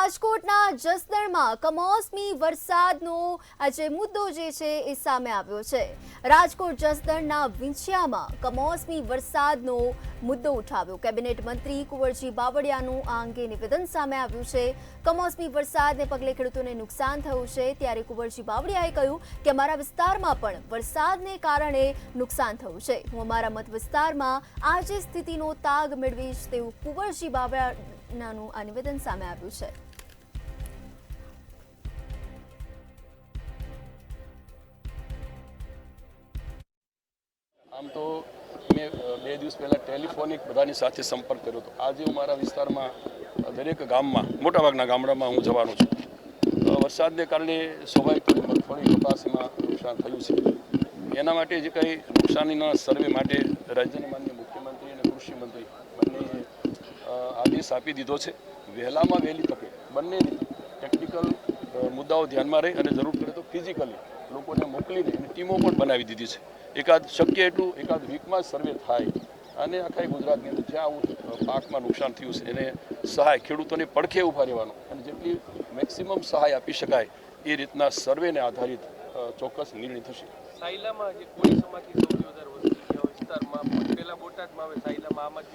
રાજકોટના જસદણમાં કમોસમી વરસાદનો આજે મુદ્દો જે છે એ સામે આવ્યો છે। રાજકોટ જસદણના વિંછિયામાં કમોસમી વરસાદનો મુદ્દો ઉઠાવ્યો। કેબિનેટ મંત્રી કુંવરજી બાવળિયાનું આ અંગે નિવેદન સામે આવ્યું છે। કમોસમી વરસાદને પગલે ખેડૂતોને નુકસાન થયું છે, ત્યારે કુંવરજી બાવળિયાએ કહ્યું કે અમારા વિસ્તારમાં પણ વરસાદને કારણે નુકસાન થયું છે। હું અમારા મત વિસ્તારમાં આજે સ્થિતિનો તાગ મેળવીશ તેવું કુંવરજી બાવળિયાનું આ નિવેદન સામે આવ્યું છે। આમ તો મેં 2 દિવસ પહેલાં ટેલિફોનિક બધાની સાથે સંપર્ક કર્યો હતો। આજે હું મારા વિસ્તારમાં દરેક ગામમાં મોટાભાગના ગામડામાં હું જવાનો છું। વરસાદને કારણે સ્વાભાવિક મગફળી કપાસમાં નુકસાન થયું છે। એના માટે જે કંઈ નુકસાનીના સર્વે માટે રાજ્યના માનનીય મુખ્યમંત્રી અને કૃષિ મંત્રી બંનેએ આદેશ આપી દીધો છે। વહેલામાં વહેલી તકે બંને ટેકનિકલ મુદ્દાઓ ધ્યાનમાં રહી અને જરૂર પડે તો ફિઝિકલી લોકોને મોકલીને એની ટીમો પણ બનાવી દીધી છે। શક્ય એટલું એકાદ વીકમાં જ સર્વે થાય અને આખા ગુજરાતની અંદર જ્યાં આવું પાકમાં નુકસાન થયું છે એને સહાય ખેડૂતોને પડખે ઊભા રહેવાનો અને જેટલી મેક્સિમમ સહાય આપી શકાય એ રીતના સર્વેને આધારિત ચોક્કસ નિર્ણય થશે। સાયલામાં જે કોળી સમાજની સૌથી વધારે વસ્તી વિસ્તારમાં પહેલા બોટાદમાં આવે, સાયલામાં આમ આદમી